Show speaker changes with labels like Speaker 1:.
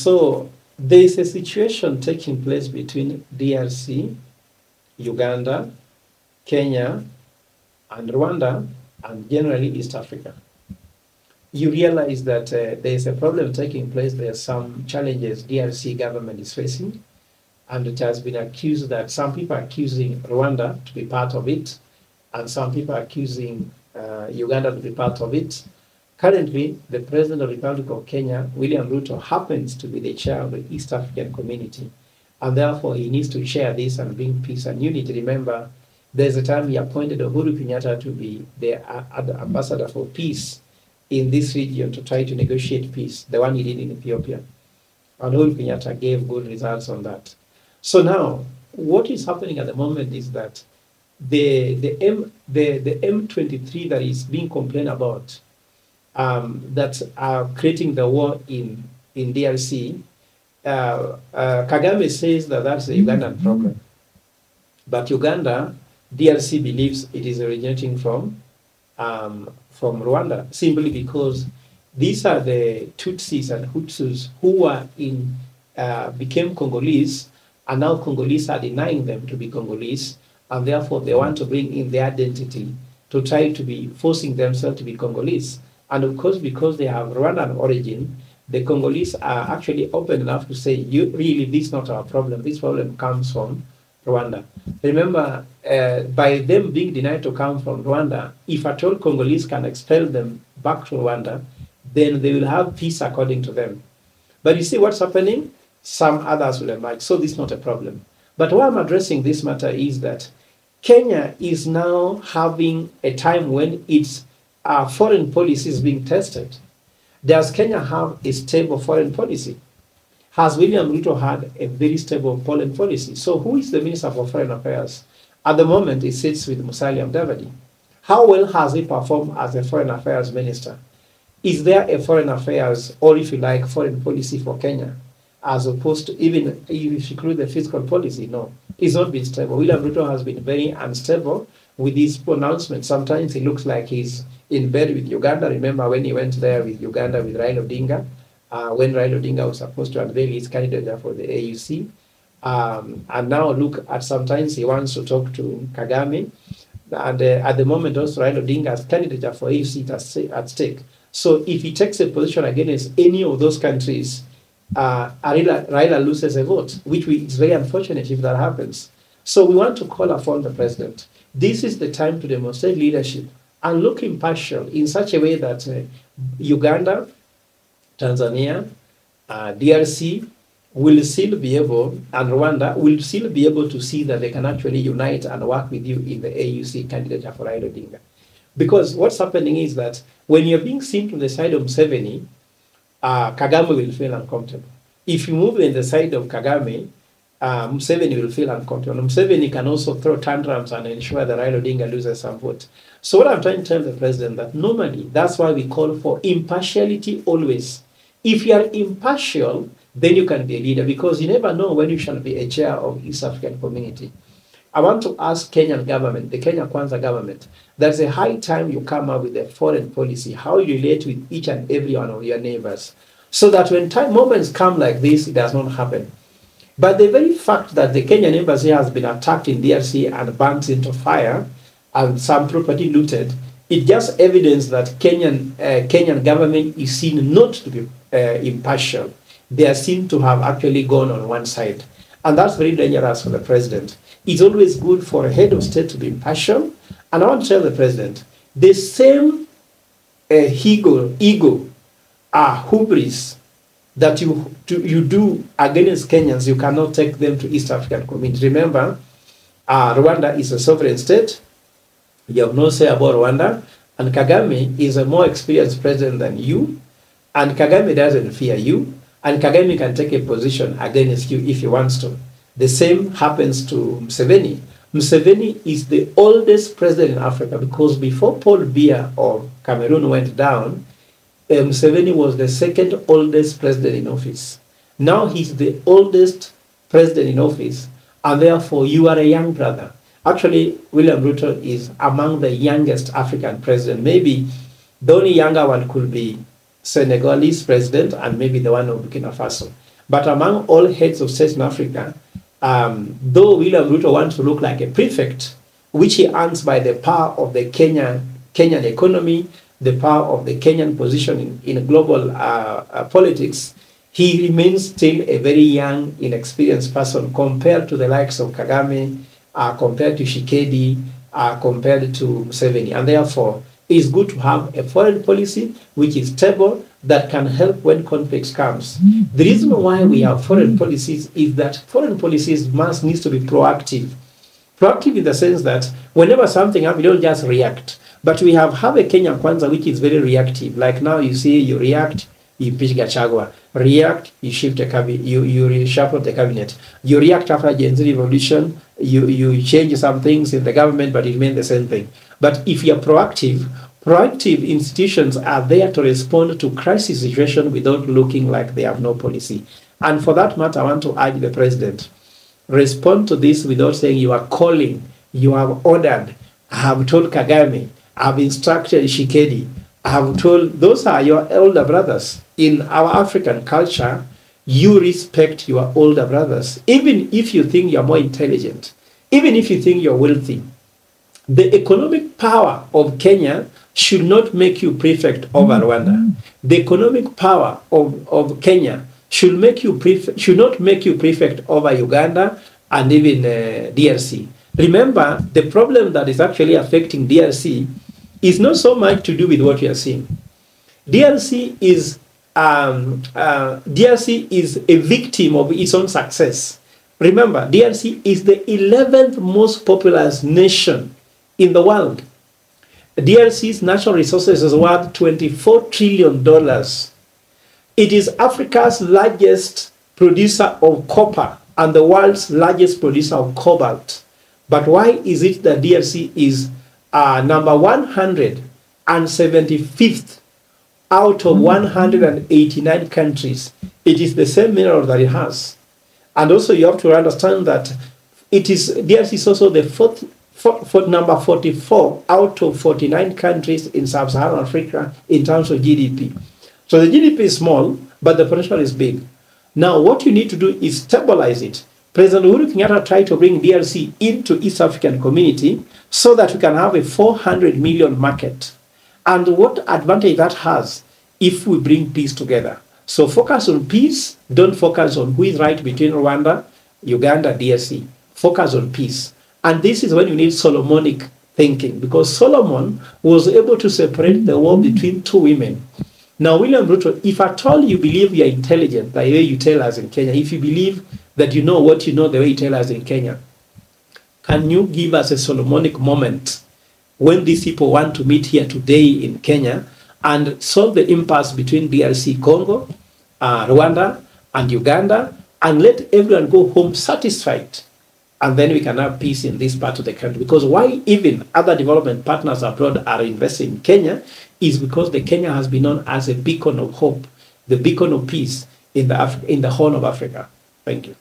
Speaker 1: so there is a situation taking place between DRC, Uganda, Kenya, and Rwanda, and generally East Africa. You realize that there is a problem taking place. There are some challenges DRC government is facing, and it has been accused that some people are accusing Rwanda to be part of it, and some people are accusing Uganda to be part of it. Currently, the President of the Republic of Kenya, William Ruto, happens to be the chair of the East African community, and therefore he needs to share this and bring peace and unity. Remember, there's a time he appointed Uhuru Kenyatta to be the ambassador for peace in this region to try to negotiate peace, the one he did in Ethiopia. And Uhuru Kenyatta gave good results on that. So now, what is happening at the moment is that the M23 that is being complained about, that are creating the war in DRC, Kagame says that that's a Ugandan problem. But Uganda, DRC believes it is originating from Rwanda, simply because these are the Tutsis and Hutus who are became Congolese, and now Congolese are denying them to be Congolese, and therefore they want to bring in their identity to try to be forcing themselves to be Congolese. And of course, because they have Rwandan origin, the Congolese are actually open enough to say, this is not our problem. This problem comes from Rwanda. Remember, by them being denied to come from Rwanda, if at all Congolese can expel them back to Rwanda, then they will have peace according to them. But you see what's happening? Some others will emerge. So this is not a problem. But why I'm addressing this matter is that Kenya is now having a time when its foreign policy is being tested. Does Kenya have a stable foreign policy? Has William Ruto had a very stable foreign policy? So who is the Minister for Foreign Affairs? At the moment, he sits with Musalia Mudavadi. How well has he performed as a Foreign Affairs Minister? Is there a foreign affairs, or if you like, foreign policy for Kenya? As opposed to, even if you include the fiscal policy, no. It's not been stable. William Ruto has been very unstable with his pronouncements. Sometimes it looks like he's in bed with Uganda. Remember when he went there with Uganda with Raila Odinga, when Raila Odinga was supposed to unveil his candidature for the AUC. And now look at, sometimes he wants to talk to Kagame. And at the moment also Raila Odinga's candidature for AUC is at stake. So if he takes a position against any of those countries, Raila loses a vote, which is very unfortunate if that happens. So we want to call upon the president. This is the time to demonstrate leadership and look impartial in such a way that Uganda, Tanzania, DRC will still be able, and Rwanda will still be able to see that they can actually unite and work with you in the AUC candidate for Raila Odinga. Because what's happening is that when you're being seen to the side of Museveni, Kagame will feel uncomfortable. If you move in the side of Kagame, Museveni will feel uncomfortable. Museveni can also throw tantrums and ensure that Raila Odinga loses some vote. So what I'm trying to tell the president that normally, that's why we call for impartiality always. If you are impartial, then you can be a leader, because you never know when you shall be a chair of East African community. I want to ask Kenyan government, the Kenya Kwanza government, there's a high time you come up with a foreign policy, how you relate with each and every one of your neighbors, so that when moments come like this, it does not happen. But the very fact that the Kenyan embassy has been attacked in DRC and burnt into fire and some property looted, it just evidence that Kenyan government is seen not to be impartial. They are seen to have actually gone on one side. And that's very dangerous for the president. It's always good for a head of state to be impartial. And I want to tell the president, the same ego, hubris that you do against Kenyans, you cannot take them to East African community. Remember, Rwanda is a sovereign state. You have no say about Rwanda. And Kagame is a more experienced president than you. And Kagame doesn't fear you. And Kagame can take a position against you if he wants to. The same happens to Museveni. Museveni is the oldest president in Africa, because before Paul Biya of Cameroon went down, Museveni was the second oldest president in office. Now he's the oldest president in office, and therefore you are a young brother. Actually, William Ruto is among the youngest African president. Maybe the only younger one could be Senegalese president, and maybe the one of Burkina Faso. But among all heads of states in Africa, though William Ruto wants to look like a prefect, which he earns by the power of the Kenyan economy, the power of the Kenyan position in global politics, he remains still a very young, inexperienced person compared to the likes of Kagame, compared to Shikedi, compared to Museveni. And therefore, it's good to have a foreign policy which is stable, that can help when conflicts comes. The reason why we have foreign policies is that foreign policies needs to be proactive. Proactive in the sense that whenever something happens, you don't just react. But we have a Kenya Kwanza which is very reactive. Like now you see, you react, you impeach Gachagua. React, you shift the cabinet, you reshuffle the cabinet. You react after Gen Z revolution, you change some things in the government, but it remains the same thing. But if you're proactive institutions are there to respond to crisis situation without looking like they have no policy. And for that matter, I want to urge the president, respond to this without saying you are calling, you have ordered, I have told Kagame, I have instructed Shikedi, I have told, those are your older brothers. In our African culture, you respect your older brothers, even if you think you're more intelligent, even if you think you're wealthy. The economic power of Kenya should not make you prefect over Rwanda. The economic power of Kenya should not make you prefect over Uganda and even DRC. Remember, the problem that is actually affecting DRC is not so much to do with what you are seeing. DRC is a victim of its own success. Remember, DRC is the 11th most populous nation in the world. DRC's natural resources is worth $24 trillion. It is Africa's largest producer of copper and the world's largest producer of cobalt. But why is it that DRC is number 175th out of 189 countries? It is the same mineral that it has. And also you have to understand that DRC is also the number 44 out of 49 countries in sub-Saharan Africa in terms of GDP. So the GDP is small, but the potential is big. Now, what you need to do is stabilize it. President Uhuru Kenyatta tried to bring DRC into East African community so that we can have a 400 million market. And what advantage that has if we bring peace together? So focus on peace, don't focus on who is right between Rwanda, Uganda, DRC. Focus on peace. And this is when you need Solomonic thinking, because Solomon was able to separate the world between two women. Now, William Ruto, if at all you believe you are intelligent, the way you tell us in Kenya, if you believe that you know what you know the way you tell us in Kenya, can you give us a Solomonic moment when these people want to meet here today in Kenya and solve the impasse between DRC, Congo, Rwanda, and Uganda, and let everyone go home satisfied? And then we can have peace in this part of the country. Because why even other development partners abroad are investing in Kenya is because the Kenya has been known as a beacon of hope, the beacon of peace in the Horn of Africa. Thank you.